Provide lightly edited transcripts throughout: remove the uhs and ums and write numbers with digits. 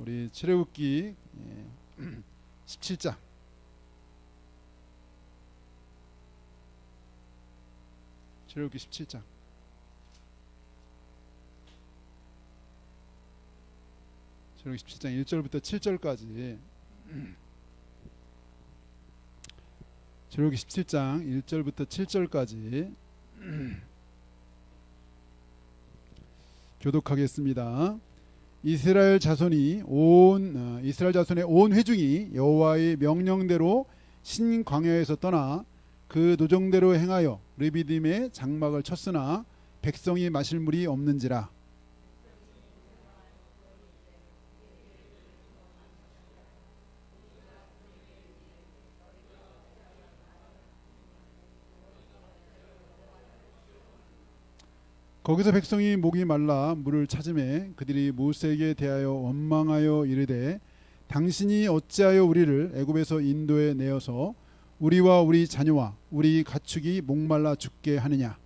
우리 출애굽기 17장 출애굽기 17장 출애굽기 17장 1절부터 7절까지 출애굽기 17장 1절부터 7절까지 교독하겠습니다. 이스라엘 자손의 온 회중이 여호와의 명령대로 신광야에서 떠나 그 노정대로 행하여 르비딤의 장막을 쳤으나 백성이 마실 물이 없는지라. 거기서 백성이 목이 말라 물을 찾음에 그들이 모세에게 대하여 원망하여 이르되 당신이 어찌하여 우리를 애굽에서 인도에 내어서 우리와 우리 자녀와 우리 가축이 목말라 죽게 하느냐.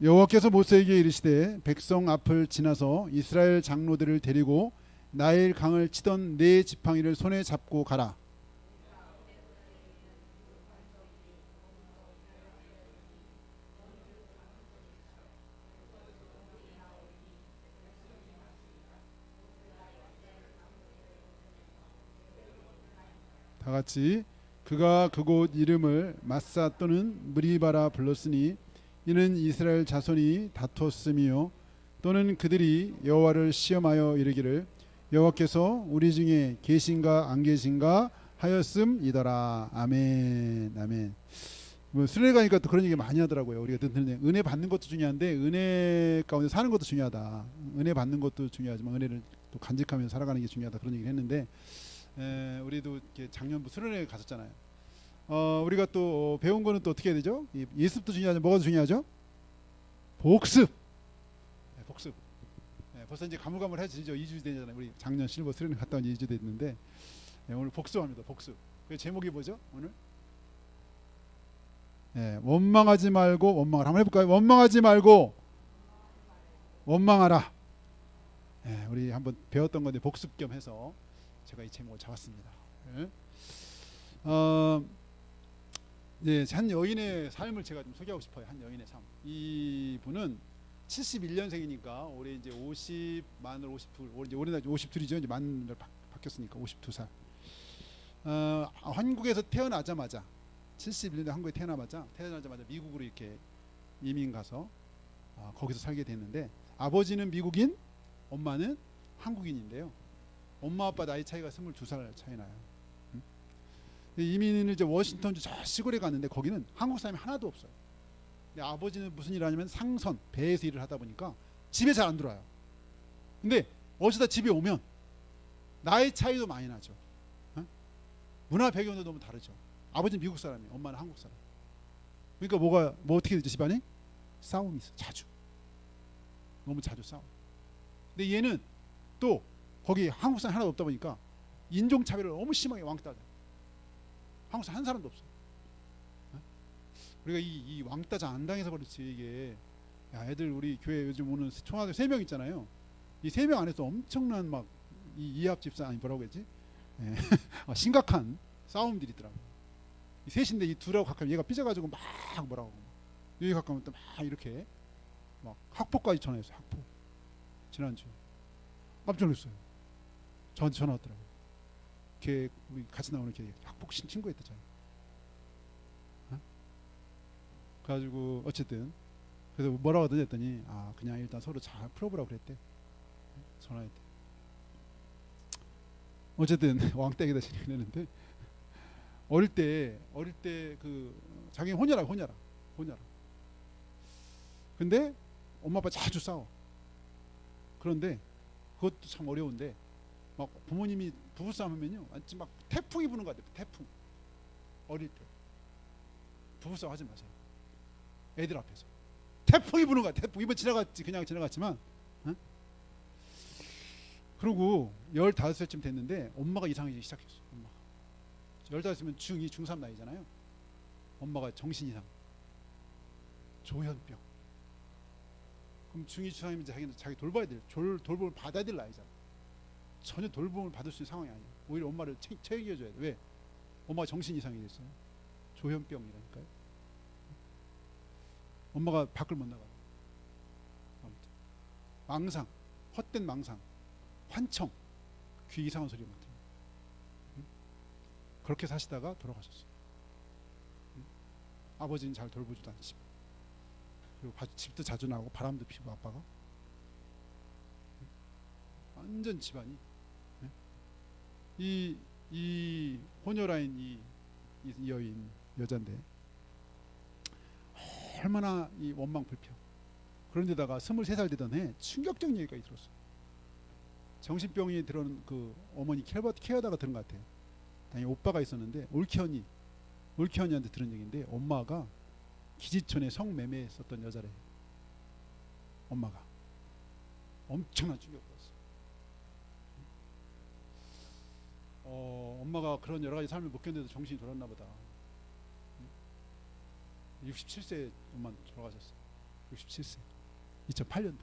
여호와께서 모세에게 이르시되 백성 앞을 지나서 이스라엘 장로들을 데리고 나일 강을 치던 네 지팡이를 손에 잡고 가라. 다 같이 그가 그곳 이름을 마사 또는 무리바라 불렀으니 이는 이스라엘 자손이 다투었음이요 또는 그들이 여호와를 시험하여 이르기를 여호와께서 우리 중에 계신가 안 계신가 하였음이더라. 아멘. 아멘. 뭐 수련회 가니까 또 그런 얘기 많이 하더라고요. 우리가 듣는 은혜 받는 것도 중요한데 은혜 가운데 사는 것도 중요하다. 은혜 받는 것도 중요하지만 은혜를 또 간직하면서 살아가는 게 중요하다. 그런 얘기를 했는데 우리도 이렇게 작년부 수련회 갔었잖아요. 우리가 또 배운 거는 또 어떻게 해야 되죠? 예습도 중요하죠. 뭐가 중요하죠? 복습. 복습. 벌써 이제 가물가물해지죠. 2주 되잖아요. 우리 작년 실버 수련회 갔다 온 2주 됐는데 오늘 복습합니다. 복습. 그 제목이 뭐죠? 오늘 원망하지 말고 원망을 한번 해볼까요? 원망하지 말고 원망하라. 우리 한번 배웠던 건데 복습 겸 해서 제가 이 제목을 잡았습니다. 한 여인의 삶을 제가 좀 소개하고 싶어요. 한 여인의 삶. 이 분은 71년생이니까 올해 이제 50 만을 52 올해 52이죠. 이제 만을 바뀌었으니까 52살. 한국에서 태어나자마자 71년에 한국에 태어나자마자 미국으로 이렇게 이민 가서 거기서 살게 됐는데 아버지는 미국인, 엄마는 한국인인데요. 엄마 아빠 나이 차이가 22살 차이 나요. 이민을 이제 워싱턴 주 시골에 갔는데 거기는 한국 사람이 하나도 없어요. 근데 아버지는 무슨 일을 하냐면 상선, 배에서 일을 하다 보니까 집에 잘 안 들어와요. 근데 어쩌다 집에 오면 나이 차이도 많이 나죠. 문화 배경도 너무 다르죠. 아버지는 미국 사람이에요. 엄마는 한국 사람. 그러니까 뭐 어떻게 되죠? 집안에 싸움이 있어. 자주. 너무 자주 싸워. 근데 얘는 또 거기 한국 사람 하나도 없다 보니까 인종차별을 너무 심하게 왕따죠. 한국 사람 한 사람도 없어. 우리가 이 왕따자 안 당해서 그렇지 이게 애들 우리 교회 요즘 오는 총학교 3명 있잖아요. 이 3명 안에서 엄청난 막 이합 집산 아니 뭐라고 했지? 심각한 싸움들이 있더라고. 이 셋인데 이 둘하고 가까이 얘가 삐져가지고 막 뭐라고 여기 가까우면 또 막 이렇게 막 학폭까지 전화했어요. 학폭. 지난주 깜짝 놀랐어요. 저한테 전화 왔더라고요. 걔 우리 같이 나오는 걔 학폭 신고했대잖아요. 그래가지고 어쨌든 그래서 뭐라고 하더니 했더니 그냥 일단 서로 잘 풀어보라고 그랬대. 전화했대. 어쨌든 왕따기다 지냈는데 어릴 때 그 자기 혼혈아. 근데 엄마 아빠 자주 싸워. 그런데 그것도 참 어려운데 막 부모님이 부부싸움 하면요 완전 막 태풍이 부는 것 같아요. 태풍. 어릴 때 부부싸움 하지 마세요. 애들 앞에서 태풍이 부는 것 같아요. 태풍. 이번 그냥 지나갔지만 그리고 15살쯤 됐는데 엄마가 이상해지기 시작했어. 엄마가 15살이면 중2, 중3 나이잖아요. 엄마가 정신 이상, 조현병. 그럼 중2 중3이면 자기는 자기 돌봐야 될, 돌봄을 받아야 될 나이잖아. 전혀 돌봄을 받을 수 있는 상황이 아니야. 오히려 엄마를 챙겨줘야 돼. 왜? 엄마가 정신 이상이 됐어요. 조현병이라니까요. 엄마가 밖을 못 나가요. 아무튼 망상, 헛된 망상, 환청, 귀 이상한 소리 막 들어요. 그렇게 사시다가 돌아가셨어요. 아버지는 잘 돌보지도 않지만, 그리고 집도 자주 나오고 바람도 피고 아빠가 완전 집안이 이 호녀라인 이 여인 여잔데 얼마나 이 원망 불평. 그런데다가 23살 되던 해 충격적인 얘기가 들었어. 정신병이 들어오는 그 어머니 케어다가 들은 것 같아요. 당연히 오빠가 있었는데 올케언니한테 들은 얘기인데, 엄마가 기지촌에 성매매했었던 여자래. 엄마가 엄청난 충격을 받았어. 엄마가 그런 여러 가지 삶을 못 견뎌도 정신이 돌았나 보다. 67세에 엄마 돌아가셨어. 67세. 2008년도.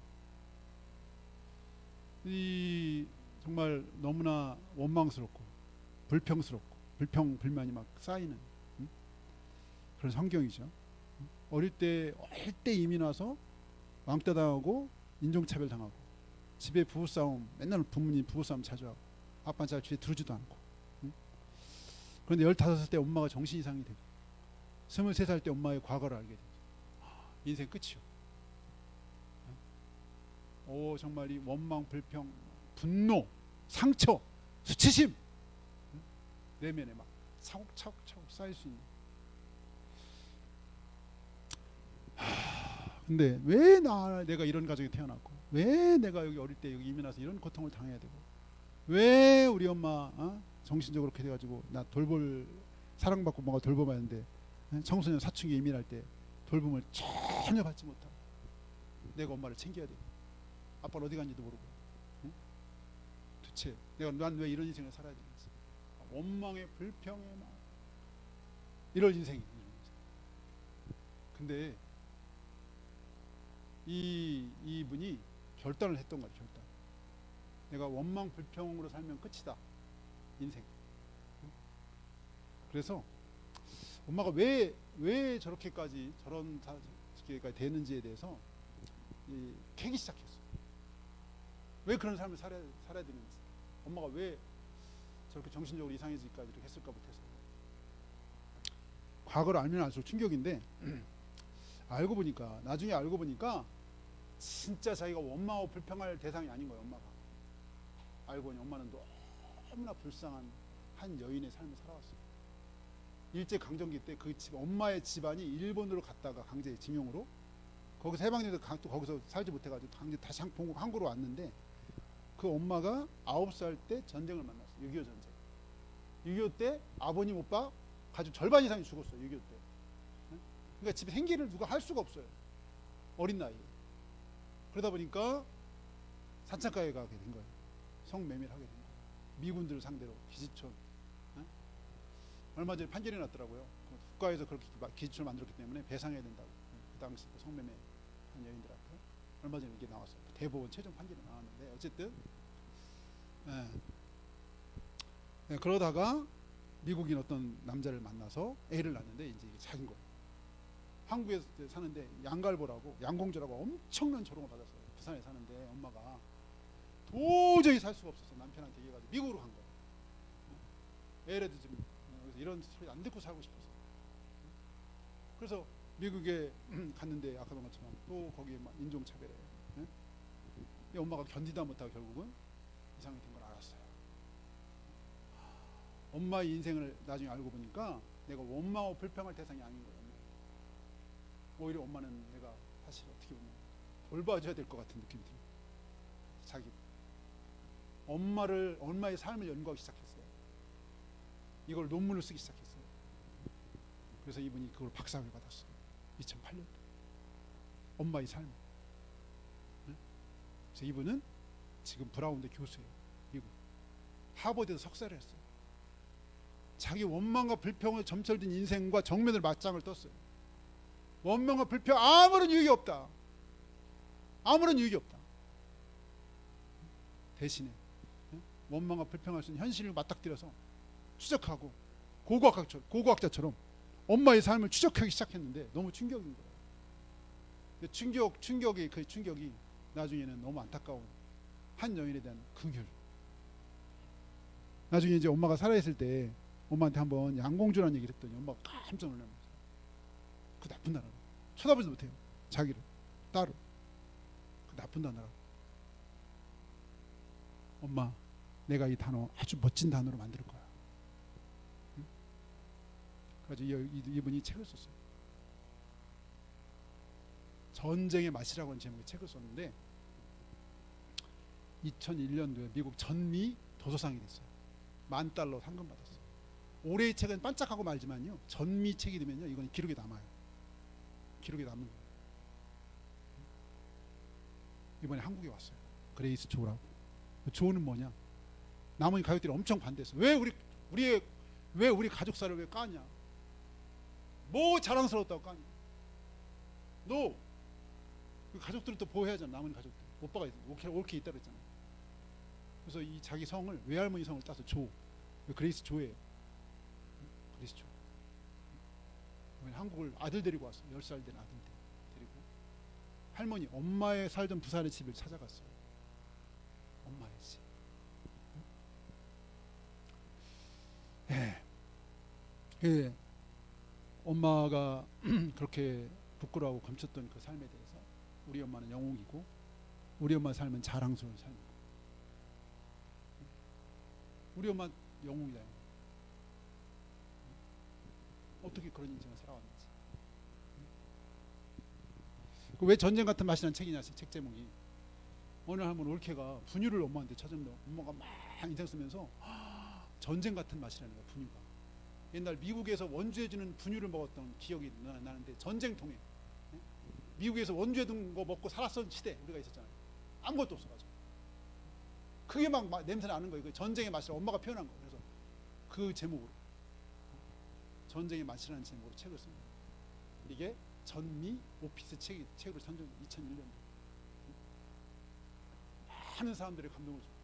이 정말 너무나 원망스럽고 불평스럽고 불평불만이 막 쌓이는 그런 환경이죠. 어릴 때 이민 와서 왕따 당하고 인종차별 당하고, 집에 부부싸움, 맨날 부모님 부부싸움 자주 하고, 아빠는 잘 주위에 들어주지도 않고. 그런데 15살 때 엄마가 정신 이상이 되고, 23살 때 엄마의 과거를 알게 되죠. 인생 끝이요. 정말 이 원망, 불평, 분노, 상처, 수치심, 내면에 막 차곡차곡 쌓일 수 있는. 근데 왜 내가 이런 가정에 태어났고, 왜 내가 여기 어릴 때 여기 이민 와서 이런 고통을 당해야 되고, 왜 우리 엄마 정신적으로 그렇게 돼가지고 나 사랑받고 뭔가 돌봐야 하는데, 청소년 사춘기 이민할 때 돌봄을 전혀 받지 못하고 내가 엄마를 챙겨야 되고, 아빠는 어디 간지도 모르고, 도대체 난 왜 이런 인생을 살아야 되는지, 원망에 불평에 막 이런 인생이. 근데 이분이 결단을 했던 거예요. 결단. 내가 원망 불평으로 살면 끝이다, 인생. 그래서 엄마가 왜 저렇게까지 저런 사람까지 되는지에 대해서 캐기 시작했어. 왜 그런 삶을 살아야 되는지, 엄마가 왜 저렇게 정신적으로 이상해지기까지 이렇게 했을까 못해서. 과거를 알면 알수록 충격인데 나중에 알고 보니까 진짜 자기가 원망하고 불평할 대상이 아닌 거예요. 엄마가 알고 보니 엄마는 너무나 불쌍한 한 여인의 삶을 살아왔어요. 일제강점기 때 그 엄마의 집안이 일본으로 갔다가 강제 징용으로, 거기서 해방되면서 또 거기서 살지 못해가지고 강제 다시 한국으로 왔는데, 그 엄마가 9살 때 전쟁을 만났어요. 6.25 전쟁. 6.25 때 아버님 오빠 가족 절반 이상이 죽었어요. 6.25 때. 그러니까 집에 생계를 누가 할 수가 없어요. 어린 나이에. 그러다 보니까 산창가에 가게 된 거예요. 성매매를 하게 된 거예요. 미군들을 상대로 기지촌. 얼마 전에 판결이 났더라고요. 국가에서 그렇게 기지촌을 만들었기 때문에 배상해야 된다고. 그 당시 성매매 한 여인들한테 얼마 전에 이게 나왔어요. 대법원 최종 판결이 나왔는데, 어쨌든 그러다가 미국인 어떤 남자를 만나서 애를 낳는데 이제 이게 자기인 거예요. 한국에 사는데 양갈보라고, 양공주라고 엄청난 조롱을 받았어요. 부산에 사는데 엄마가 도저히 살 수가 없어서 남편한테 얘기해가지고 미국으로 간 거예요. 애라도 좀 이런 소리 안 듣고 살고 싶어서. 그래서 미국에 갔는데 아까 본 것처럼 또 거기에 막 인종차별해. 엄마가 견디다 못하고 결국은 이상이 된 걸 알았어요. 엄마의 인생을 나중에 알고 보니까 내가 원망하고 불평할 대상이 아닌 거예요. 오히려 엄마는 내가 사실 어떻게 보면 돌봐줘야 될 것 같은 느낌이 들어요. 자기 엄마의 삶을 연구하기 시작했어요. 이걸 논문을 쓰기 시작했어요. 그래서 이분이 그걸 박사학위 받았어요. 2008년. 엄마의 삶. 그래서 이분은 지금 브라운대 교수예요. 미국 하버드에서 석사를 했어요. 자기 원망과 불평에 점철된 인생과 정면을 맞짱을 떴어요. 원망과 불평 아무런 유익이 없다. 아무런 유익이 없다. 대신에 원망과 불평할 수 있는 현실을 맞닥뜨려서 추적하고 고고학자처럼 엄마의 삶을 추적하기 시작했는데 너무 충격인 거예요. 충격이 그 충격이 나중에는 너무 안타까운 한 여인에 대한 긍휼. 나중에 이제 엄마가 살아있을 때 엄마한테 한번 양공주라는 얘기를 했더니 엄마가 깜짝 놀라면서 그 나쁜 나라 쳐다보지 못해요. 자기를 딸을 그 나쁜 나라. 엄마, 내가 이 단어 아주 멋진 단어로 만들 거야. 응? 그래서 이분이 책을 썼어요. 전쟁의 맛이라고 하는 제목의 책을 썼는데 2001년도에 미국 전미 도서상이 됐어요. $10,000 상금 받았어요. 올해의 책은 반짝하고 말지만요, 전미 책이 되면요, 이건 기록에 남아요. 기록에 남는 거예요. 이번에 한국에 왔어요. 그레이스 조라고. 조는 뭐냐? 나머지 가족들이 엄청 반대했어요. 왜 우리 가족사를 왜 까냐? 뭐 자랑스러웠다고 까냐? 너 가족들을 또 보호해야잖아. 남은 가족들. 오빠가 옳게 있다 그랬잖아. 그래서 이 자기 성을, 외할머니 성을 따서 조, 그레이스 조예요. 그레이스 조. 한국을 아들 데리고 왔어요. 10살 된 아들 데리고. 할머니, 엄마의 살던 부산의 집을 찾아갔어요. 엄마의 집. 예. 엄마가 그렇게 부끄러워하고 감췄던 그 삶에 대해서 우리 엄마는 영웅이고, 우리 엄마의 삶은 자랑스러운 삶이고. 우리 엄마 영웅이다. 어떻게 그런 인생을 살아왔는지. 왜 전쟁 같은 맛이라는 책이냐, 책 제목이. 어느 할머니 올케가 분유를 엄마한테 찾았는데 엄마가 막 인상 쓰면서 전쟁 같은 맛이라는 거야, 분유가. 옛날 미국에서 원주해주는 분유를 먹었던 기억이 나는데, 전쟁통에 미국에서 원주해둔 거 먹고 살았던 시대 우리가 있었잖아요. 아무것도 없어가지고 그게 막 냄새 나는 거예요. 그 전쟁의 맛이라 엄마가 표현한 거. 그래서 그 제목으로, 전쟁의 맛이라는 제목으로 책을 씁니다. 이게 전미 오피스 책으로 선정 2001년. 많은 사람들의 감동을 줍니다.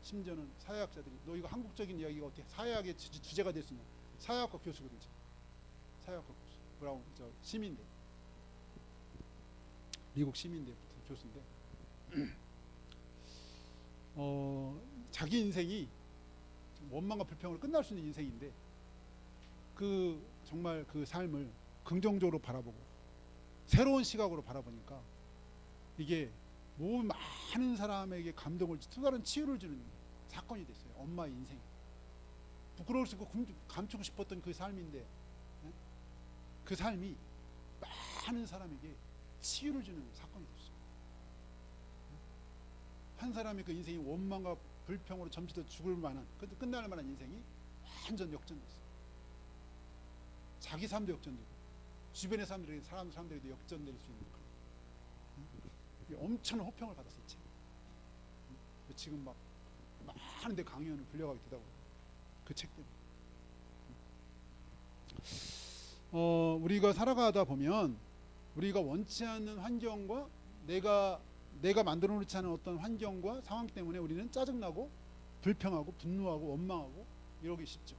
심지어는 사회학자들이 너 이거 한국적인 이야기가 어떻게 사회학의 주제가 될 수 있냐. 사회학과 교수거든요. 사회학과 교수. 브라운 시민대. 미국 시민대 교수인데 자기 인생이 원망과 불평으로 끝날 수 있는 인생인데, 정말 그 삶을 긍정적으로 바라보고 새로운 시각으로 바라보니까 이게 많은 사람에게 감동을, 또 다른 치유를 주는 사건이 됐어요. 엄마의 인생. 부끄러울 수 있고 감추고 싶었던 그 삶인데, 그 삶이 많은 사람에게 치유를 주는 사건이 됐어요. 한 사람의 그 인생이 원망과 불평으로 점치듯 죽을 만한, 끝날 만한 인생이 완전 역전됐어요. 자기 삶도 역전되고 주변의 사람들에게도 역전될 수 있는 그런 엄청난 호평을 받았었지. 지금 막 많은 데 강연을 불려가게 되다고, 그 책 때문에. 우리가 살아가다 보면 우리가 원치 않는 환경과 내가 만들어 놓지 않은 어떤 환경과 상황 때문에 우리는 짜증나고 불평하고 분노하고 원망하고 이러기 쉽죠.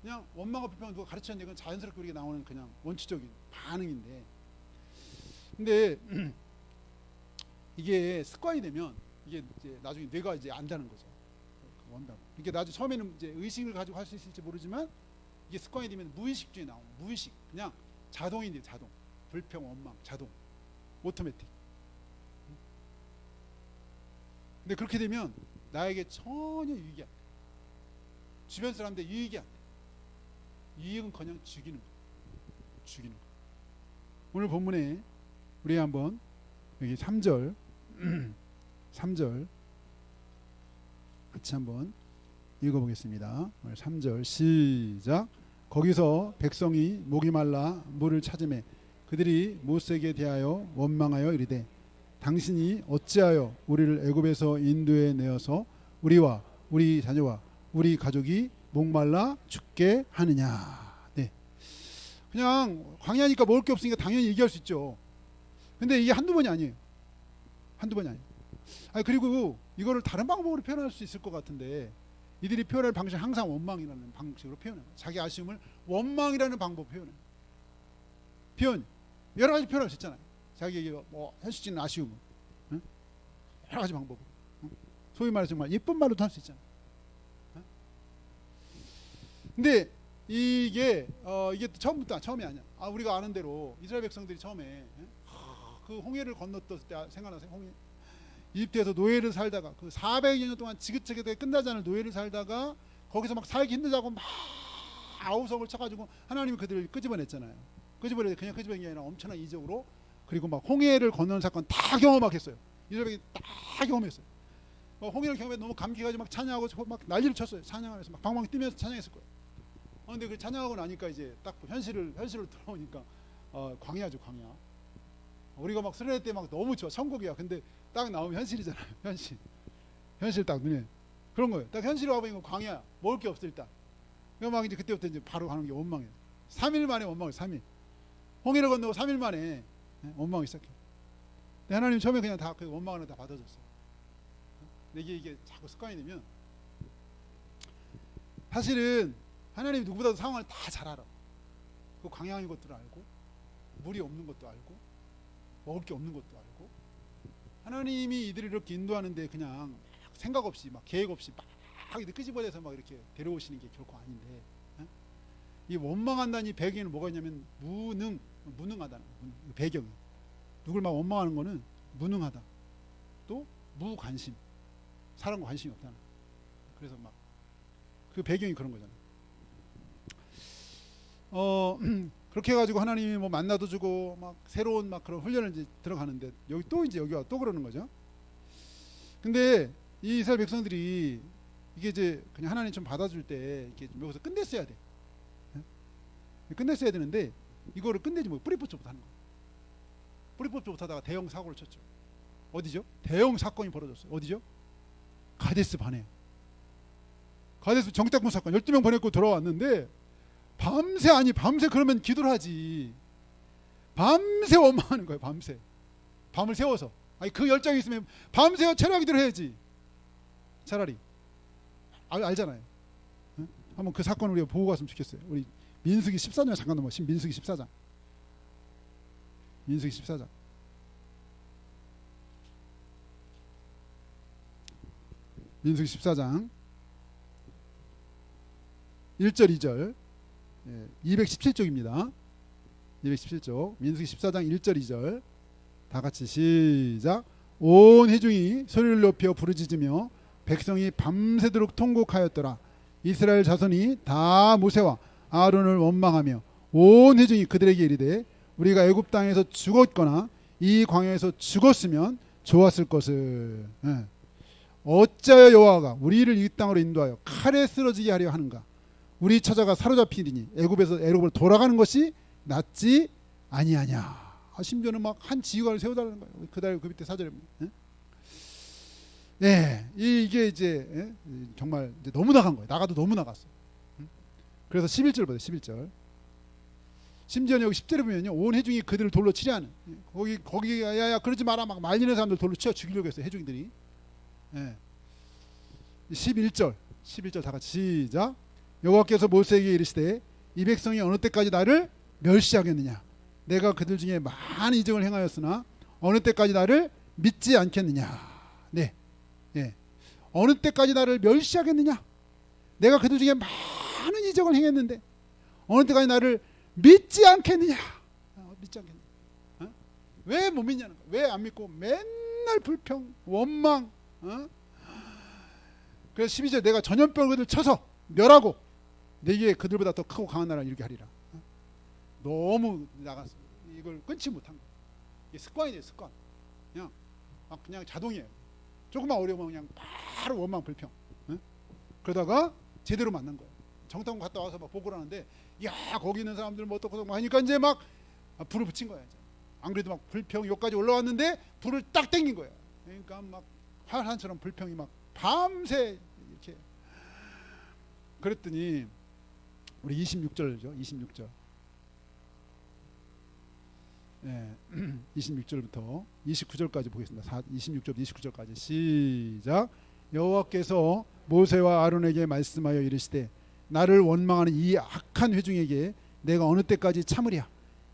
그냥 원망과 불평은 누가 가르쳤는데 그건 자연스럽게 우리가 나오는 그냥 원초적인 반응인데, 근데 이게 습관이 되면 이게 이제 나중에 뇌가 이제 안다는 거죠. 원단. 이게 나중에 처음에는 이제 의식을 가지고 할 수 있을지 모르지만, 이게 습관이 되면 무의식 중에 나오는, 무의식, 그냥 자동인데 자동. 불평, 원망, 자동, 오토매틱. 근데 그렇게 되면 나에게 전혀 유익이 안 돼. 주변 사람들 유익이 안 돼. 유익은커녕 죽이는 거. 오늘 본문에 우리 한번 여기 3절 같이 한번 읽어보겠습니다. 3절 시작. 거기서 백성이 목이 말라 물을 찾으매 그들이 모세에게 대하여 원망하여 이르되, 당신이 어찌하여 우리를 애굽에서 인도해 내어서 우리와 우리 자녀와 우리 가족이 목말라 죽게 하느냐. 네. 그냥 광야니까 먹을 게 없으니까 당연히 얘기할 수 있죠. 근데 이게 한두 번이 아니에요. 한두 번이 아니에요. 그리고 이거를 다른 방법으로 표현할 수 있을 것 같은데, 이들이 표현할 방식은 항상 원망이라는 방식으로 표현해요. 자기 아쉬움을 원망이라는 방법 표현해요. 표현 여러 가지 표현할 수 있잖아요. 자기에게 뭐 할 수 있는 아쉬움을, 응? 여러 가지 방법으로, 응? 소위 말해서 정말 예쁜 말로도 할 수 있잖아요. 응? 근데 이게 처음부터 처음이 아니야. 우리가 아는 대로 이스라엘 백성들이 처음에 그 홍해를 건넜을 때 생각나세요? 홍해 이집트에서 노예를 살다가 그 400여 년 동안 지긋지긋하게 끝나지 않을 노예를 살다가 거기서 막 살기 힘들다고 막 아우성을 쳐가지고 하나님이 그들을 끄집어냈잖아요. 그냥 끄집어낸 게 아니라 엄청난 이적으로, 그리고 막 홍해를 건너는 사건 다 경험하게 했어요. 이스라엘이 다 경험했어요. 홍해를 경험해 너무 감격해가지고 막 찬양하고 막 난리를 쳤어요. 찬양하면서 막 방방 뛰면서 찬양했을 거예요. 근데 그 찬양하고 나니까 이제 딱 현실을 들어오니까 광야죠, 광야. 우리가 막 수련회 때 막 너무 좋아, 천국이야. 근데 딱 나오면 현실이잖아요. 현실 딱 눈에 그런 거예요. 딱 현실이 와보니까 광야, 먹을 게 없어 일단. 그러니까 막 이제 그때부터 이제 바로 가는 게 원망이에요. 3일 만에 원망을 3일. 홍해를 건너고 3일 만에 원망이 시작해요. 근데 하나님 처음에 그냥 다 그 원망을 다 받아줬어요. 근데 이게 자꾸 습관이 되면, 사실은 하나님이 누구보다도 상황을 다 잘 알아. 그 광야인 것도 알고, 물이 없는 것도 알고, 먹을 게 없는 것도 알고. 하나님이 이들을 이렇게 인도하는데 그냥 생각 없이 막 계획 없이 막 끄집어내서 막 이렇게 데려오시는 게 결코 아닌데, 이 원망한다는 이 배경에는 뭐가 있냐면 무능하다는 배경이. 누굴 막 원망하는 거는 무능하다, 또 무관심, 사람과 관심이 없다는. 그래서 막 그 배경이 그런 거잖아요. 그렇게 해가지고 하나님이 뭐 만나도 주고 막 새로운 막 그런 훈련을 이제 들어가는데, 여기와 또 그러는 거죠. 근데 이 이스라엘 백성들이 이게 이제 그냥 하나님 좀 받아줄 때 이렇게 여기서 끝냈어야 돼. 끝냈어야 되는데 이거를 끝내지 뭐 뿌리뿌리부터 하는 거예요. 뿌리뿌리부터 하다가 대형 사고를 쳤죠. 어디죠? 대형 사건이 벌어졌어요. 어디죠? 가데스 바네. 가데스 정착군 사건 12명 보냈고 돌아왔는데, 밤새 그러면 기도를 하지. 밤새 원망하는 거예요. 밤새. 밤을 새워서. 그 열정이 있으면 밤새 철야 기도를 해야지. 차라리. 알잖아요. 응? 한번 그 사건을 우리가 보고 갔으면 좋겠어요. 우리 민수기 14장 잠깐 넘어. 민수기 14장. 민수기 14장. 민수기 14장 1절 2절 217쪽입니다. 217쪽 민수기 14장 1절 2절 다 같이 시작. 온 회중이 소리를 높여 부르짖으며 백성이 밤새도록 통곡하였더라. 이스라엘 자손이 다 모세와 아론을 원망하며 온 회중이 그들에게 이르되 우리가 애굽 땅에서 죽었거나 이 광야에서 죽었으면 좋았을 것을. 어찌하여 여호와가 우리를 이 땅으로 인도하여 칼에 쓰러지게 하려 하는가. 우리 처자가 사로잡히리니 애굽으로 돌아가는 것이 낫지 아니하냐. 심지어는 막 한 지휘관을 세워달라는 거예요. 그 밑에 사절에. 네, 이게 이제 정말 이제 너무 나간 거예요. 나가도 너무 나갔어. 그래서 11절 보세요. 11절. 심지어는 여기 10절에 보면요, 온 회중이 그들을 돌로 치려 하는. 거기 야야 그러지 마라 막 말리는 사람들 돌로 치어 죽이려고 했어요. 회중들이. 11절 다 같이 시작. 여호와께서 모세에게 이르시되 이 백성이 어느 때까지 나를 멸시하겠느냐. 내가 그들 중에 많은 이적을 행하였으나 어느 때까지 나를 믿지 않겠느냐. 네. 어느 때까지 나를 멸시하겠느냐. 내가 그들 중에 많은 이적을 행했는데 어느 때까지 나를 믿지 않겠느냐. 믿지 않겠느냐. 왜 못 믿냐는 거야. 왜 안 믿고 맨날 불평 원망. 그래서 12절 내가 전염병을 그들 쳐서 멸하고 내게 그들보다 더 크고 강한 나라를 이루게 하리라. 너무 나갔어. 이걸 끊지 못한 거야. 이게 습관이 돼. 습관. 그냥 자동이에요. 조금만 어려우면 그냥 바로 원망 불평. 그러다가 제대로 만난 거예요. 정탐 갔다 와서 막 보고를 하는데, 야 거기 있는 사람들 뭐 어떻고 막 하니까 이제 막 불을 붙인 거야. 이제. 안 그래도 막 불평 여기까지 올라왔는데 불을 딱 땡긴 거야. 그러니까 막 활한처럼 불평이 막 밤새 이렇게 그랬더니 우리 26절이죠. 26절. 예, 26절부터 29절까지 보겠습니다. 26절 29절까지 시작. 여호와께서 모세와 아론에게 말씀하여 이르시되 나를 원망하는 이 악한 회중에게 내가 어느 때까지 참으랴.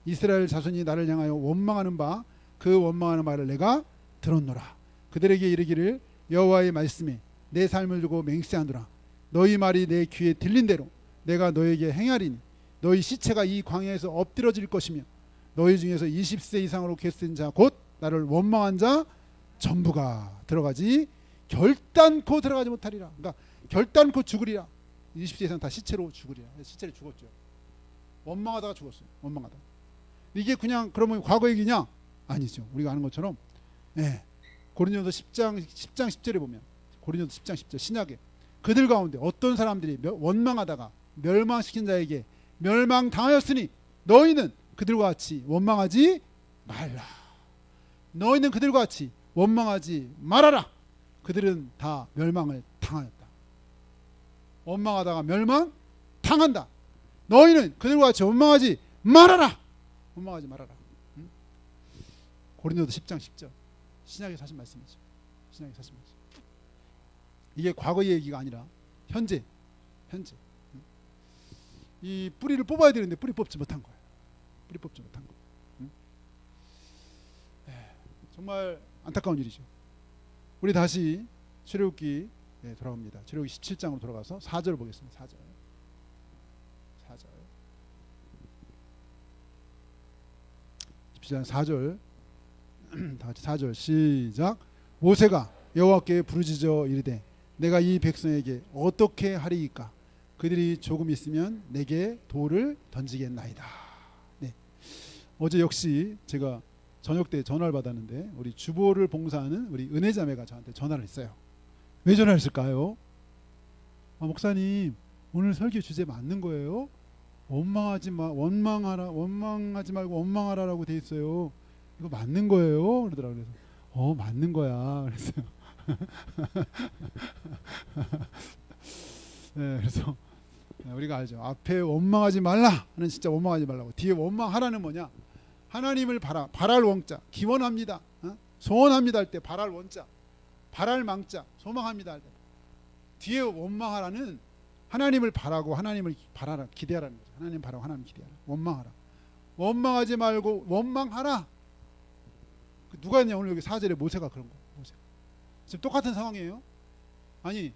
이스라엘 자손이 나를 향하여 원망하는 바 그 원망하는 말을 내가 들었노라. 그들에게 이르기를 여호와의 말씀에 내 삶을 두고 맹세하노라. 너희 말이 내 귀에 들린 대로 내가 너에게 행하리니 너희 시체가 이 광야에서 엎드러질 것이며 너희 중에서 20세 이상으로 계수된 자 곧 나를 원망한 자 전부가 들어가지 결단코 들어가지 못하리라. 그러니까 결단코 죽으리라. 20세 이상 다 시체로 죽으리라. 시체로 죽었죠. 원망하다가 죽었어요. 원망하다. 이게 그냥 그러면 과거 얘기냐? 아니죠. 우리가 아는 것처럼 고린도서 10장 10절에 보면 고린도서 10장 10절 신약에 그들 가운데 어떤 사람들이 원망하다가 멸망시킨 자에게 멸망당하였으니 너희는 그들과 같이 원망하지 말라. 너희는 그들과 같이 원망하지 말아라. 그들은 다 멸망을 당하였다. 원망하다가 멸망당한다. 너희는 그들과 같이 원망하지 말아라. 원망하지 말아라. 응? 고린도서 10장 10절 신약에서 하신 말씀이죠. 신약에서 하신 말씀. 이게 과거의 얘기가 아니라 현재. 응? 이 뿌리를 뽑아야 되는데 뿌리 뽑지 못한 거예요. 뿌리 뽑지 못한 거. 응? 정말 안타까운 일이죠. 우리 다시 출애굽기 돌아갑니다. 출애굽기 17장으로 돌아가서 4절을 보겠습니다. 4절. 자, 4절 다 같이 4절 시작. 모세가 여호와께 부르짖어 이르되 내가 이 백성에게 어떻게 하리이까? 그들이 조금 있으면 내게 돌을 던지겠나이다. 네. 어제 역시 제가 저녁 때 전화를 받았는데 우리 주보를 봉사하는 우리 은혜자매가 저한테 전화를 했어요. 왜 전화를 했을까요? 목사님 오늘 설교 주제 맞는 거예요? 원망하지 말고 원망하라라고 돼 있어요. 이거 맞는 거예요? 그러더라고요. 그래서 맞는 거야. 그랬어요. 네, 그래서 우리가 알죠. 앞에 원망하지 말라는 진짜 원망하지 말라고. 뒤에 원망하라는 뭐냐? 하나님을 바랄 원자 기원합니다. 소원합니다 할 때 바랄 원자, 바랄 망자 소망합니다 할 때 뒤에 원망하라는 하나님을 바라고 하나님을 바라라 기대하라는 거죠. 하나님 바라고 하나님 기대하라. 원망하라. 원망하지 말고 원망하라. 누가 했냐? 오늘 여기 4절에 모세가 그런 거. 모세. 지금 똑같은 상황이에요. 아니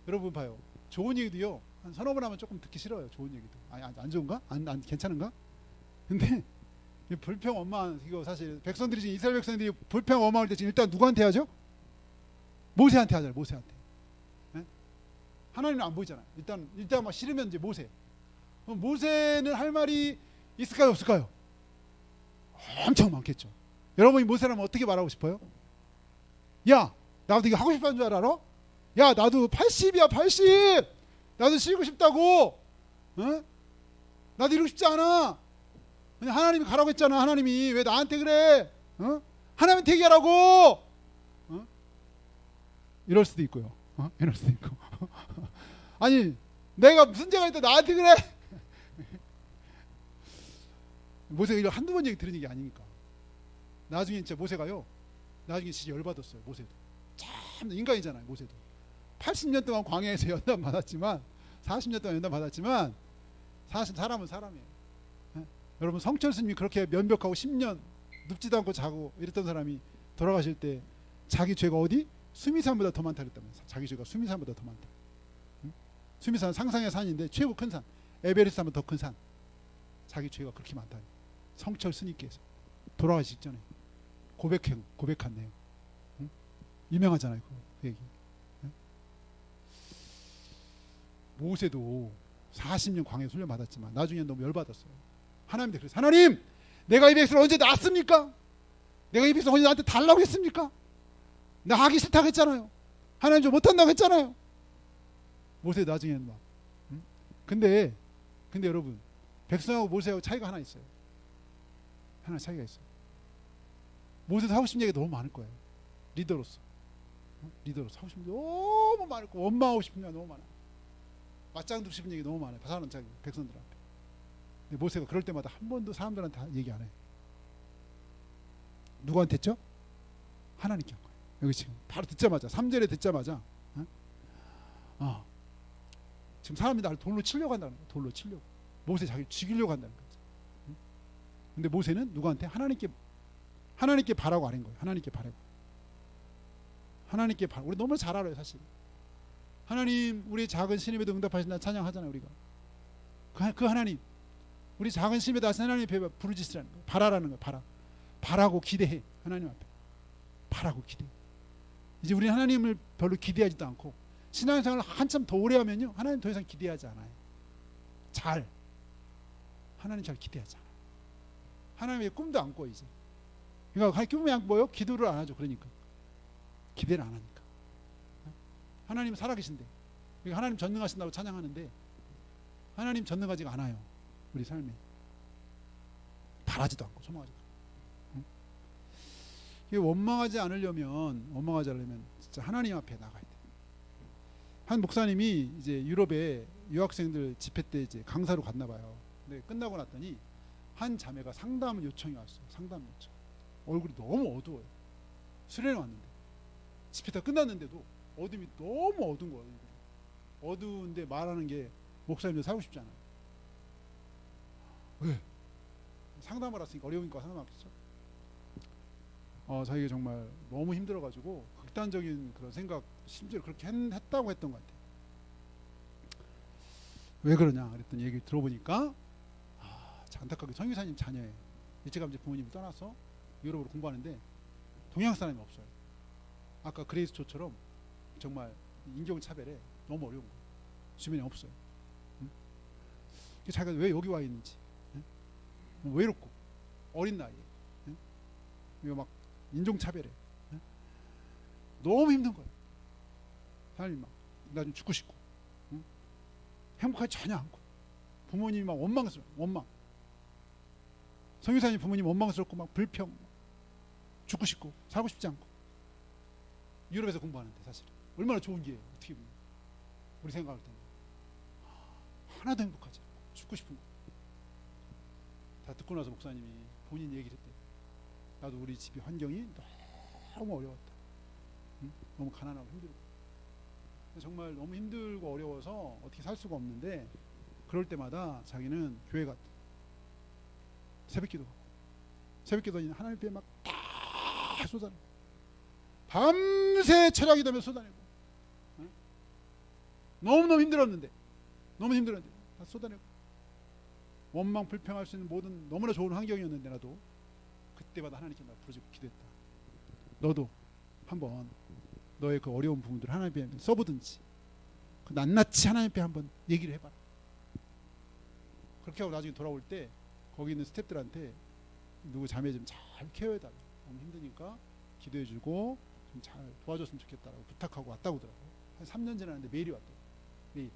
여러분 봐요. 좋은 얘기도요. 한 서너 번 하면 조금 듣기 싫어요. 좋은 얘기도. 아니 안 좋은가? 안 괜찮은가? 근데 불평 원망 이거 사실 백성들이 지금 이스라엘 백성들이 불평 원망할 때 지금 일단 누구한테 하죠? 모세한테 하잖아요. 모세한테. 하나님은 안 보이잖아요. 일단 막 싫으면 이제 모세. 그럼 모세는 할 말이 있을까요, 없을까요? 엄청 많겠죠. 여러분이 모세라면 어떻게 말하고 싶어요? 야, 나도 이거 하고 싶다는 줄 알아? 야, 나도 80이야, 80. 나도 쉬고 싶다고. 나도 이러고 싶지 않아. 그냥 하나님이 가라고 했잖아. 하나님이 왜 나한테 그래? 하나님한테 얘기하라고. 이럴 수도 있고요. 이럴 수도 있고. 아니 내가 무슨 죄가 있다 나한테 그래? 모세가 이거 한두 번 얘기 들은 얘기 아니니까. 나중에 진짜 모세가요. 나중에 진짜 열받았어요. 모세도 참 인간이잖아요. 모세도 80년 동안 광야에서 연단 받았지만 40년 동안 연단 받았지만 사실 사람은 사람이에요. 여러분 성철 스님이 그렇게 면벽하고 10년 눕지도 않고 자고 이랬던 사람이 돌아가실 때 자기 죄가 어디? 수미산보다 더 많다 그랬다면서. 자기 죄가 수미산보다 더 많다. 수미산 상상의 산인데 최고 큰 산. 에베레스트보다 더 큰 산. 자기 죄가 그렇게 많다. 성철 스님께서 돌아가시 직전에 고백한 내용. 유명하잖아요. 그 얘기. 모세도 40년 광야에 훈련 받았지만 나중에 너무 열받았어요. 하나님한테 그래서 하나님 내가 이 백성을 언제 낳았습니까? 내가 이 백성을 언제 나한테 달라고 했습니까? 나 하기 싫다고 했잖아요. 하나님 좀 못한다고 했잖아요. 모세 나중에는 막. 근데 여러분 백성하고 모세하고 차이가 하나 있어요. 하나 차이가 있어요. 모세도 하고 싶은 얘기가 너무 많을 거예요. 리더로서 하고 싶은 게 너무 많을 거고 원망하고 싶은 게 너무 많아. 맞짱 듣고 싶은 얘기 너무 많아요. 사람 자기 백성들 앞에. 근데 모세가 그럴 때마다 한 번도 사람들한테 얘기 안 해요. 누구한테 했죠? 하나님께 한 거예요. 여기 지금 바로 듣자마자 3절에 듣자마자 지금 사람이 나를 돌로 치려고 한다는 거예요. 돌로 치려고. 모세 자기를 죽이려고 한다는 거죠. 근데 모세는 누구한테? 하나님께 바라고 안 한 거예요. 하나님께 바라고. 하나님께 바라고. 우리 너무 잘 알아요, 사실. 하나님, 우리 작은 신임에도 응답하신다 찬양하잖아요, 우리가. 그 하나님, 우리 작은 신임에도 하나님 앞에 부르짖으라는 거예요. 바라라는 거예요. 바라고 기대해. 하나님 앞에. 바라고 기대해. 이제 우리 하나님을 별로 기대하지도 않고 신앙생활을 한참 더 오래 하면요, 하나님 더 이상 기대하지 않아요. 하나님 잘 기대하지 않아요. 하나님의 꿈도 안 꿔, 이제. 그러니까 꿈이 안 꿔요? 기도를 안 하죠. 그러니까 기대를 안 하니까. 하나님 살아계신데, 그러니까 하나님 전능하신다고 찬양하는데 하나님 전능하지가 않아요. 우리 삶에 바라지도 않고 소망하지도 않고. 이게 원망하지 않으려면 진짜 하나님 앞에 나가야 돼. 한 목사님이 이제 유럽에 유학생들 집회 때 이제 강사로 갔나 봐요. 근데 끝나고 났더니 한 자매가 상담 요청이 왔어요. 상담 요청. 얼굴이 너무 어두워요. 수련회 왔는데 집회 다 끝났는데도 어둠이 너무 어두운 거예요. 어두운데 말하는 게 목사님도 살고 싶지 않아요. 왜? 상담을 했으니까 어려우니까 상담하겠죠. 자기가 정말 너무 힘들어가지고 극단적인 그런 생각, 심지어 그렇게 했다고 했던 것 같아요. 왜 그러냐 그랬더니 얘기 들어보니까 안타깝게 선교사님 자녀예요. 일제감지 부모님이 떠나서 유럽으로 공부하는데 동양 사람이 없어요. 아까 그레이스초처럼 정말 인종차별에 너무 어려운 거예요. 주변에 없어요. 자기가 왜 여기 와 있는지, 외롭고 어린 나이에 이거 막 인종차별에 너무 힘든 거예요. 사람이 막 나 좀 죽고 싶고 행복하지 전혀 않고 부모님이 막 원망. 선교사님 부모님 원망스럽고 막 불평, 죽고 싶고 살고 싶지 않고 유럽에서 공부하는데 사실 얼마나 좋은 기회예요. 어떻게 보면 우리 생각할 때는 하나도 행복하지 않고 죽고 싶은 거. 다 듣고 나서 목사님이 본인 얘기를 했대요. 나도 우리 집이 환경이 너무 어려웠다. 너무 가난하고 힘들고 정말 너무 힘들고 어려워서 어떻게 살 수가 없는데 그럴 때마다 자기는 교회 갔다. 새벽기도 가고 새벽기도는 하나님 앞에 막 다 쏟아내고 밤새 철학이 되면 쏟아내고 너무너무 힘들었는데 다 쏟아내고 원망 불평할 수 있는 모든 너무나 좋은 환경이었는데 나도 그때마다 하나님께 나 부르짖고 기도했다. 너도 한번 너의 그 어려운 부분들을 하나님 앞에 써보든지 그 낱낱이 하나님 앞에 한번 얘기를 해봐라. 그렇게 하고 나중에 돌아올 때 거기 있는 스태프들한테 누구 자매 좀 잘 케어해달라. 너무 힘드니까 기도해주고 좀 잘 도와줬으면 좋겠다라고 부탁하고 왔다고 하더라고요. 한 3년 지났는데 메일이 왔더라고요. 메일.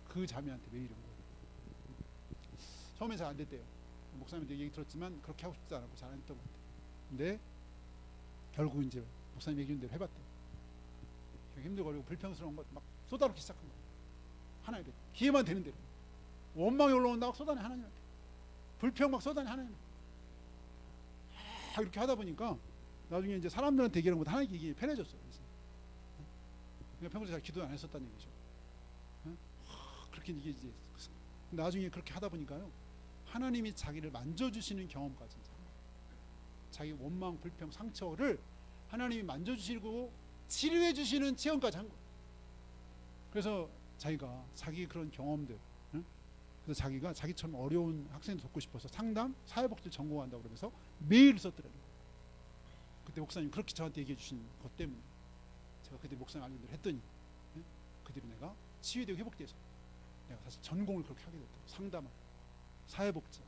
그 자매한테 메일이 온 거예요. 처음엔 잘 안 됐대요. 목사님한테 얘기 들었지만 그렇게 하고 싶지 않았고 잘 안 했던 것 같아요. 근데 결국 이제 목사님 얘기한 대로 해봤대요. 힘들고 어려고 불평스러운 것 막 쏟아놓기 시작한 거예요. 하나님 앞에 기회만 되는 대로 원망이 올라온다고 쏟아내 하나님 앞에 불평 막 쏟아내 하나님 이렇게 하다 보니까 나중에 이제 사람들한테 얘기하는 것보다 하나님께 얘기 편해졌어요. 그러니까 평소에 잘 기도 안 했었다는 얘기죠. 그렇게 이게 이제 나중에 그렇게 하다 보니까요 하나님이 자기를 만져주시는 경험까지 자기 원망 불평 상처를 하나님이 만져주시고 치료해주시는 체험까지 한 거예요. 그래서 자기가 자기 그런 경험들 그래서 자기가 자기처럼 어려운 학생들 돕고 싶어서 상담, 사회복지를 전공한다고 그러면서 메일을 썼더라고요. 그때 목사님 그렇게 저한테 얘기해 주신 것 때문에 제가 그때 목사님 알린 대로 했더니 그 뒤로 내가 치유되고 회복돼서 내가 사실 전공을 그렇게 하게 됐다. 상담, 사회복지,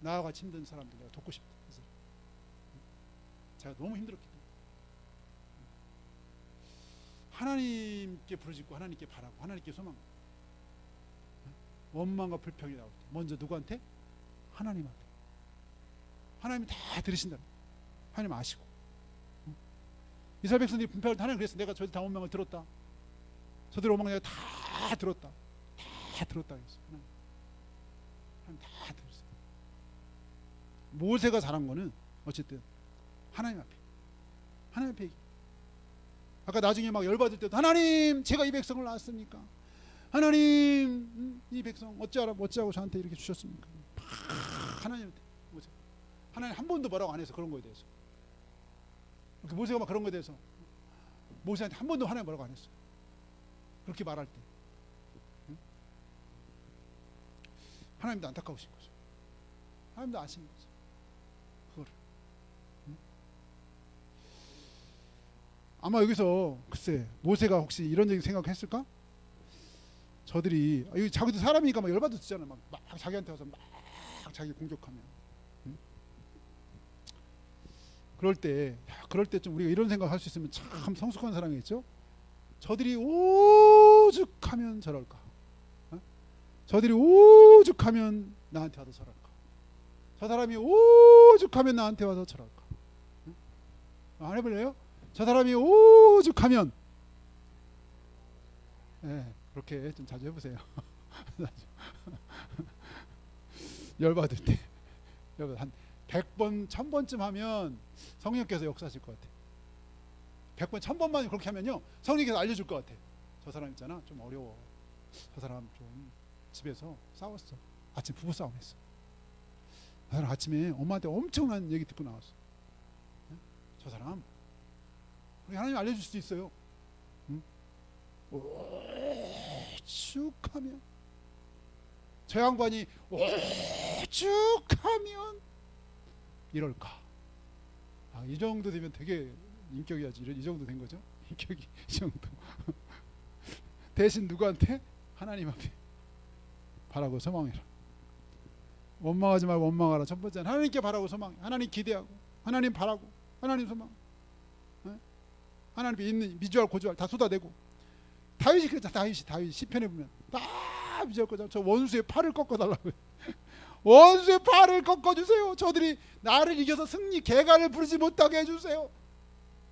나와 같이 힘든 사람들 내가 돕고 싶다. 그래서 제가 너무 힘들었기 때문에 하나님께 부르짖고 하나님께 바라고 하나님께 소망하고 원망과 불평이 나올 때 먼저 누구한테? 하나님 앞에. 하나님이 다 들으신다. 하나님 아시고 이스라엘 백성들이 분패할 때 하나님 그랬어. 내가 저들 다 원망을 들었다. 저들 원망 내가 다 들었다. 다 들었다 했어. 하나님 다 들었어요. 모세가 잘한 거는 어쨌든 하나님 앞에 얘기. 아까 나중에 막 열받을 때도 하나님 제가 이 백성을 낳았습니까? 하나님 이 백성 어찌하고 저한테 이렇게 주셨습니까? 하나님한테 하나님 한 번도 뭐라고 안 해서 그런 거에 대해서 모세가 막 그런 거에 대해서 모세한테 한 번도 하나님 뭐라고 안 했어요. 그렇게 말할 때 하나님도 안타까우신 거죠. 하나님도 아시는 거죠. 그거를 아마 여기서 글쎄 모세가 혹시 이런 얘기 생각했을까? 저들이 여기 자기도 사람이니까 막 열받아 듣잖아. 막 자기한테 와서 막 자기 공격하면 그럴 때 좀 우리가 이런 생각할 수 있으면 참 성숙한 사람이겠죠. 저들이 오죽하면 저럴까? 저들이 오죽하면 나한테 와서 저럴까? 저 사람이 오죽하면 나한테 와서 저럴까? 안 해볼래요? 저 사람이 오죽하면 그렇게 좀 자주 해보세요. 열받을 때 한 100번 1000번쯤 하면 성령께서 역사하실 것 같아. 100번 1000번만 그렇게 하면요 성령께서 알려줄 것 같아. 저 사람 있잖아 좀 어려워. 저 사람 좀 집에서 싸웠어. 아침 부부싸움 했어. 저 사람 아침에 엄마한테 엄청난 얘기 듣고 나왔어. 저 사람 하나님 알려줄 수도 있어요. 오죽하면 저 양반이 오죽하면 이럴까? 이 정도 되면 되게 인격이야지. 이 정도 된 거죠. 인격이 이 정도. 대신 누구한테? 하나님 앞에 바라고 소망해라. 원망하지 말고 원망하라. 첫 번째는 하나님께 바라고 소망해. 하나님 기대하고 하나님 바라고 하나님 소망. 하나님께 있는 미주알 고주알 다 쏟아내고. 다윗이 그랬잖아. 다윗 시편에 보면 다 미주알 고주알 저 원수의 팔을 꺾어달라고. 원수의 팔을 꺾어주세요. 저들이 나를 이겨서 승리 개가를 부르지 못하게 해주세요.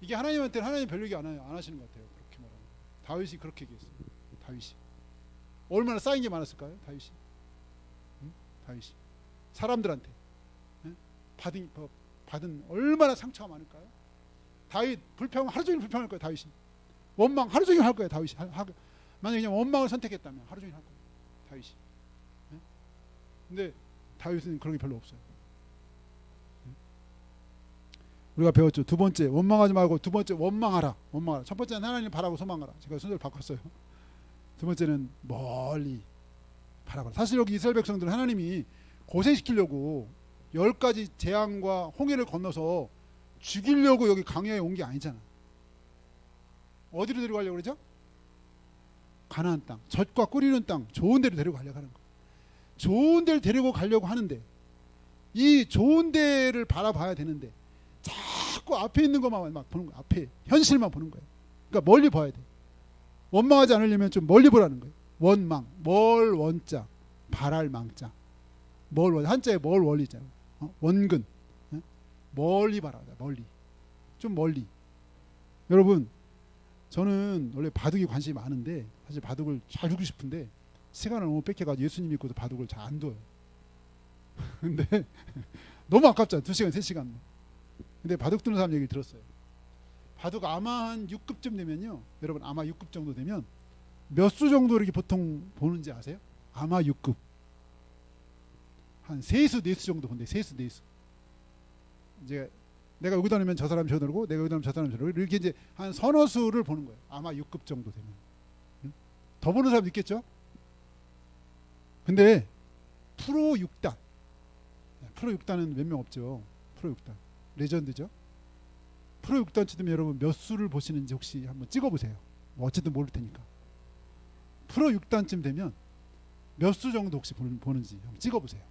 이게 하나님한테는 하나님 별 얘기 안 하시는 것 같아요. 그렇게 말하면 다윗이 그렇게 얘기했어요. 다윗이 얼마나 쌓인 게 많았을까요? 다윗이 사람들한테 받은 얼마나 상처가 많을까요? 다윗 불평 하루 종일 불평할 거예요. 다윗이 원망 하루 종일 할 거예요. 다윗이 만약에 그냥 원망을 선택했다면 하루 종일 할 거예요. 다윗이. 근데 다윗은 그런 게 별로 없어요. 우리가 배웠죠. 두 번째 원망하지 말고 두 번째 원망하라. 첫 번째는 하나님 바라고 소망하라. 제가 순서를 바꿨어요. 두 번째는 멀리 바라봐라. 사실 여기 이스라엘 백성들은 하나님이 고생시키려고 10가지 재앙과 홍해를 건너서 죽이려고 여기 광야에 온 게 아니잖아. 어디로 데려가려고 그러죠? 가나안 땅, 젖과 꿀이는 땅, 좋은 데로 데려가려고 하는 거예요. 좋은 데를 데리고 가려고 하는데 이 좋은 데를 바라봐야 되는데 자꾸 앞에 있는 것만 막 보는 거야. 앞에 현실만 보는 거예요. 그러니까 멀리 봐야 돼. 원망하지 않으려면 좀 멀리 보라는 거예요. 원망, 멀 원자, 바랄 망자, 멀 원 한자에 멀 원리잖아. 원근, 멀리 바라봐. 멀리, 좀 멀리. 여러분, 저는 원래 바둑에 관심이 많은데 사실 바둑을 잘 두고 싶은데 시간을 너무 뺏겨가지고 예수님 믿고도 바둑을 잘 안 둬요. 근데 너무 아깝잖아. 2시간, 3시간. 근데 바둑 두는 사람 얘기를 들었어요. 바둑 아마 한 6급쯤 되면요. 여러분 아마 6급 정도 되면 몇 수 정도 이렇게 보통 보는지 아세요? 아마 6급. 한 3수, 4수 정도 본대. 3수, 4수. 이제 내가 여기다 놓으면 저 사람이 저 누르고 내가 여기다 놓으면 저 사람이 저 누르고 이렇게 이제 한 서너 수를 보는 거예요. 아마 6급 정도 되면. 더 보는 사람도 있겠죠? 근데 프로 6단. 프로 6단은 몇 명 없죠. 프로 6단. 레전드죠. 프로 6단 치면 여러분 몇 수를 보시는지 혹시 한번 찍어보세요. 뭐 어쨌든 모를 테니까. 프로 6단쯤 되면 몇 수 정도 혹시 보는지 한번 찍어보세요.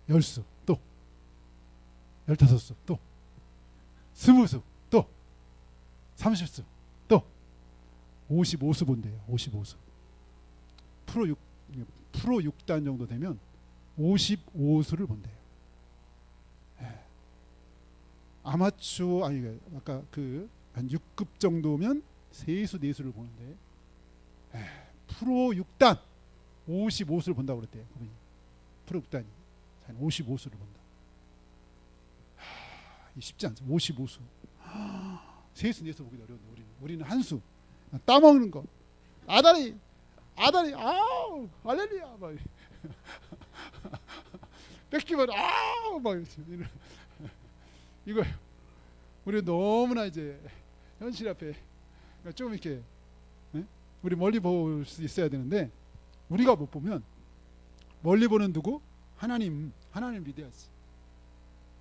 10수, 또 15수, 또 20수, 또 30수, 또 55수 본대요. 55수. 프로 6단 정도 되면 55수를 본대요. 아마추어 아까 그 한 6급 정도면 3수 4수를 보는데 프로 6단 55수를 본다고 그랬대요. 그분이. 프로 6단이. 자기는 55수를 본다. 쉽지 않죠. 55수. 세수 내수 보기도 어려운데 우리는 한 수. 따먹는 거. 아다리, 아우, 할렐루야. 막. 뺏기면, 아우, 막. 이거, 우리 너무나 이제 현실 앞에 좀 이렇게, 우리 멀리 볼 수 있어야 되는데, 우리가 못 보면, 멀리 보는 누구? 하나님 믿어야지.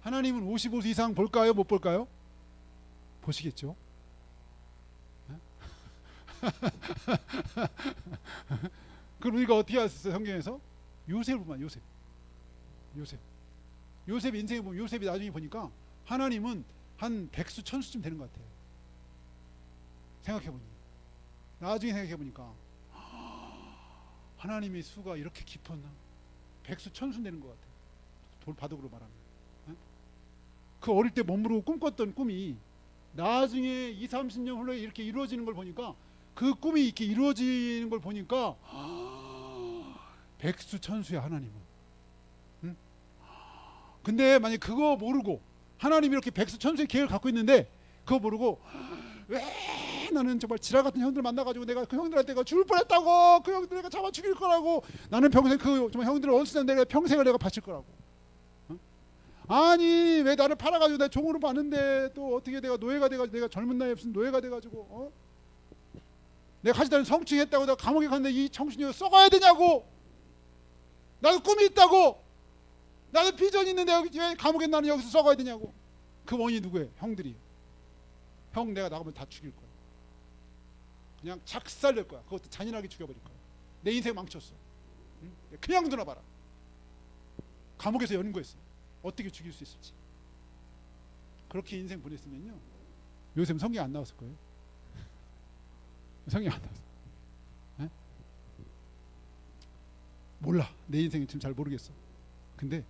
하나님은 55수 이상 볼까요? 못 볼까요? 보시겠죠. 그럼 우리가 어떻게 했어요? 성경에서 요셉을 보면 요셉 인생을 보면 요셉이 나중에 보니까 하나님은 한 백수 천수쯤 되는 것 같아요. 나중에 생각해보니까 하나님의 수가 이렇게 깊었나? 백수 천수 되는 것 같아요. 돌바둑으로 말하면. 그 어릴 때 몸으로 꿈꿨던 꿈이 나중에 20, 30년 후에 이렇게 이루어지는 걸 보니까 그 꿈이 이렇게 이루어지는 걸 보니까 백수천수야 하나님은. 응? 근데 만약 그거 모르고 하나님이 이렇게 백수천수의 계획을 갖고 있는데 그거 모르고 왜 나는 정말 지랄 같은 형들 만나가지고 내가 그 형들한테 죽을 뻔했다고, 그 형들 내가 잡아 죽일 거라고, 나는 평생 그 정말 형들을 원수는 내가 평생을 내가 바칠 거라고. 아니 왜 나를 팔아가지고 내가 종으로 봤는데 또 어떻게 내가 노예가 돼가지고 내가 젊은 나이에 무슨 노예가 돼가지고 내가 하지도 않은 성추행했다고 내가 감옥에 갔는데 이 청춘이 썩어야 되냐고. 나도 꿈이 있다고, 나도 비전이 있는데 여기 왜 감옥에 나는 여기서 썩어야 되냐고. 그 원인이 누구예요? 형들이. 형 내가 나가면 다 죽일 거야. 그냥 작살낼 거야. 그것도 잔인하게 죽여버릴 거야. 내 인생 망쳤어. 응? 그냥 두나봐라. 감옥에서 연구했어. 어떻게 죽일 수 있을지. 그렇게 인생 보냈으면요 요즘 성경 안 나왔을 거예요. 성경 안 나왔어. 에? 몰라. 내 인생은 지금 잘 모르겠어. 근데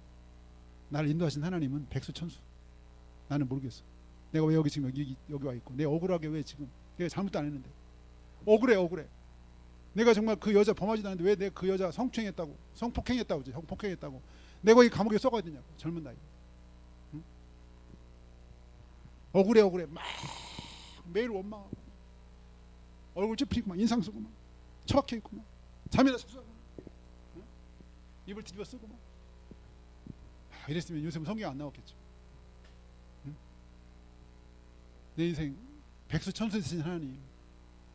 나를 인도하신 하나님은 백수천수. 나는 모르겠어. 내가 왜 여기 지금 여기 와 있고, 내 억울하게 왜 지금 내가 잘못도 안 했는데 억울해. 내가 정말 그 여자 범하지도 않는데 왜 내가 그 여자 성폭행했다고 내가 이 감옥에 썩어야 되냐고. 젊은 나이. 응? 억울해. 막 매일 원망하고 얼굴 찌푸리고 막 인상 쓰고 막 처박혀 있고 막 잠이나 자고 응? 입을 뒤집어 쓰고 막 이랬으면 요새는 성경 안 나왔겠죠. 응? 내 인생 백수천수 되신 하나님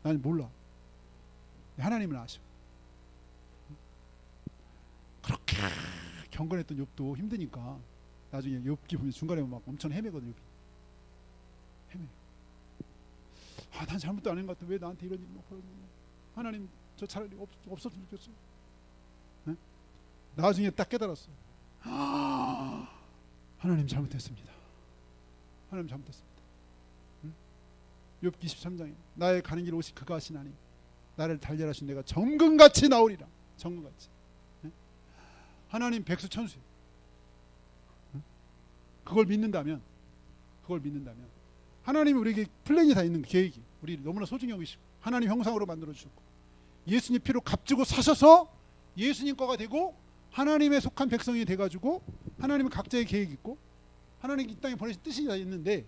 나는 몰라. 하나님은 아셔. 그렇게 경건했던 욥도 힘드니까 나중에 욥기 보면 중간에 막 엄청 헤매거든. 욥이 헤매. 난 잘못도 안 한 것 같아. 왜 나한테 이런 일이 막 벌어지냐. 하나님 저 차라리 없었으면 좋겠어. 네? 나중에 딱 깨달았어. 하나님 잘못했습니다. 하나님 잘못했습니다. 응? 욥기 23장에 나의 가는 길 오직 그가 하시나니 나를 달리하신 내가 정금같이 나오리라. 정금같이. 하나님 백수천수예요. 그걸 믿는다면 하나님이 우리에게 플랜이 다 있는 계획이 우리 너무나 소중히 여기시고 하나님 형상으로 만들어 주셨고 예수님 피로 값주고 사셔서 예수님 거가 되고 하나님의 속한 백성이 돼가지고 하나님은 각자의 계획이 있고 하나님 이 땅에 보내신 뜻이 다 있는데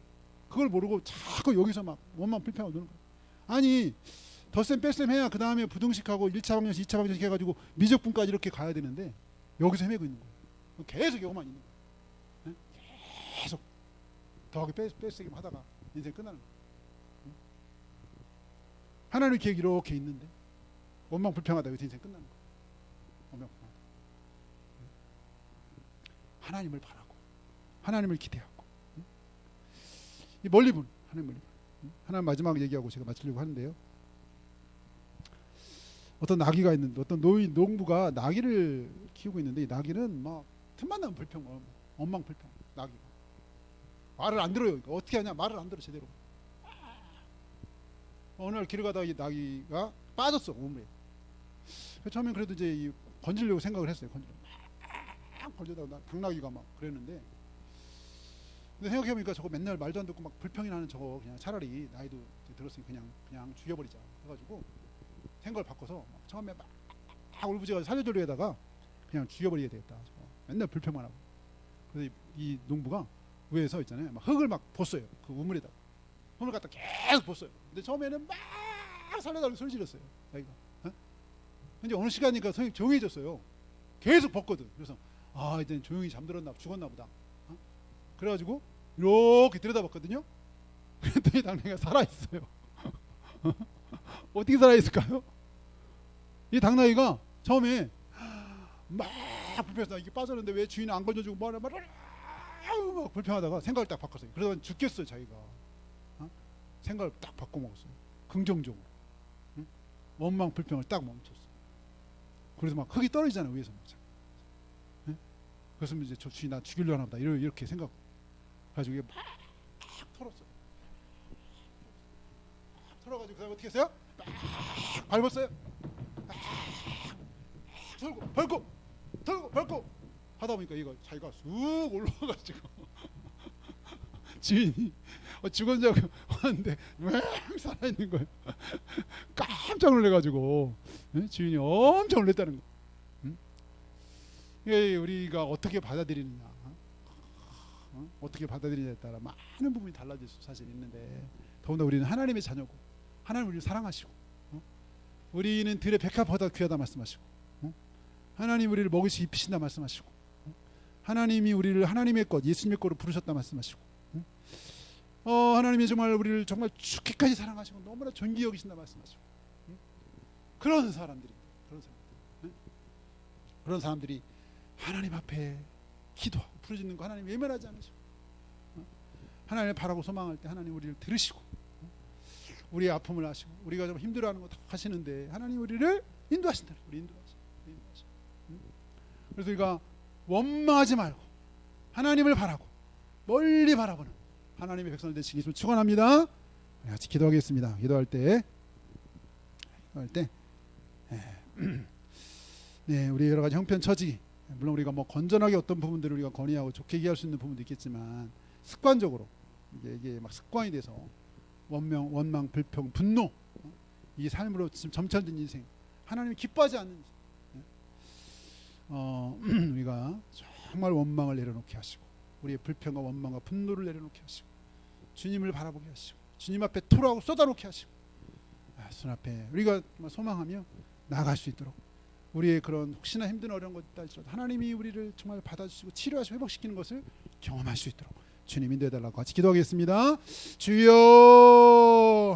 그걸 모르고 자꾸 여기서 막 원망 불평하고 노는 거예요. 아니 덧셈 뺄셈 해야 그 다음에 부등식하고 1차 방정식 2차 방정식 해가지고 미적분까지 이렇게 가야 되는데 여기서 헤매고 있는 거예요. 계속 여기만 있는 거예요. 계속 더하기 빼쓰기 하다가 인생 끝나는 거예요. 하나님의 계획이 이렇게 있는데 원망 불평하다 여기서 인생 끝나는 거예요. 원망 불평하다. 하나님을 바라고 하나님을 기대하고 이 멀리 본 하나님 멀리 본. 하나님 마지막 얘기하고 제가 마치려고 하는데요. 어떤 나귀가 있는데 어떤 농부가 나귀를 키우고 있는데 이 나귀는 막 틈만 나면 불평, 엉망 불평. 나귀가 말을 안 들어요. 어떻게 하냐? 말을 안 들어 제대로. 어느 날 길을 가다가 이 나귀가 빠졌어 우물에. 처음엔 그래도 이제 건지려고 생각을 했어요. 막 건지다가 당나귀가 막 그랬는데, 근데 생각해보니까 저거 맨날 말도 안 듣고 막 불평이 나는 저거 그냥 차라리 나이도 들었으니 그냥 죽여버리자 해가지고 생각을 바꿔서 처음에 막 울부짖어 살려주려다가 그냥 죽여버리게 되겠다. 맨날 불평만 하고. 그래서 이 농부가 위에서 있잖아요. 막 흙을 막 벗어요. 그 우물에다가 흙을 갖다 계속 벗어요. 근데 처음에는 막 살려달라고 소리 질렀어요. 자기가. 근데 어느 시간이니까 선생님 조용해졌어요. 계속 벗거든. 그래서 이제 조용히 잠들었나 죽었나 보다. 그래가지고 이렇게 들여다봤거든요. 그랬더니 당나귀가 살아있어요. 어떻게 살아있을까요? 이 당나귀가 처음에 막 불평했어. 이게 빠졌는데 왜 주인은 안 건져주고 뭐하냐 막 불평하다가 생각을 딱 바꿨어요. 그러다 죽겠어요 자기가. 생각을 딱 바꿔먹었어요. 긍정적으로. 원망 불평을 딱 멈췄어요. 그래서 막 흙이 떨어지잖아요 위에서. 그래서 이제 저 주인 나 죽이려나 보다 이렇게 생각. 가지고 막 털었어요. 털어가지고 그다음 어떻게 했어요? 막 밟았어요. 털고 밟고 털고 밟고 하다 보니까 이거 자기가 쑥 올라와가지고 주인이 죽은 줄 알고 왔는데 왜 살아있는 거예요. 깜짝 놀래가지고 주인이 엄청 놀랬다는 거. 이게 우리가 어떻게 받아들이느냐, 어떻게 받아들이냐에 따라 많은 부분이 달라질 수 사실 있는데, 더군다나 우리는 하나님의 자녀고 하나님 우리를 사랑하시고 우리는 들의 백합보다 귀하다 말씀하시고 하나님 우리를 먹이시 입히신다 말씀하시고 하나님이 우리를 하나님의 것 예수님의 것으로 부르셨다 말씀하시고 하나님이 정말 우리를 정말 죽기까지 사랑하시고 너무나 존귀 여기신다 말씀하시고 그런 사람들이 그런 사람들이 하나님 앞에 기도하고 부르짖는 거 하나님 외면하지 않으시고 하나님을 바라고 소망할 때 하나님 우리를 들으시고 우리의 아픔을 아시고 우리가 좀 힘들어하는 거 다 하시는데 하나님 우리를 인도하신다. 우리 인도하시고. 그래서 우리가 원망하지 말고 하나님을 바라고 멀리 바라보는 하나님의 백성을 되시기 위해서 축원합니다. 같이 기도하겠습니다. 기도할 때 네, 우리 여러 가지 형편 처지, 물론 우리가 뭐 건전하게 어떤 부분들을 우리가 건의하고 좋게 얘기할 수 있는 부분도 있겠지만 습관적으로 이게 막 습관이 돼서 원망, 불평, 분노, 이 삶으로 지금 점철된 인생, 하나님이 기뻐하지 않는 우리가 정말 원망을 내려놓게 하시고 우리의 불평과 원망과 분노를 내려놓게 하시고 주님을 바라보게 하시고 주님 앞에 토로하고 쏟아놓게 하시고 손 앞에 우리가 소망하며 나아갈 수 있도록 우리의 그런 혹시나 힘든 어려운 것 있다 할지라도 하나님이 우리를 정말 받아주시고 치료하시고 회복시키는 것을 경험할 수 있도록 주님 인도해달라고 같이 기도하겠습니다. 주여.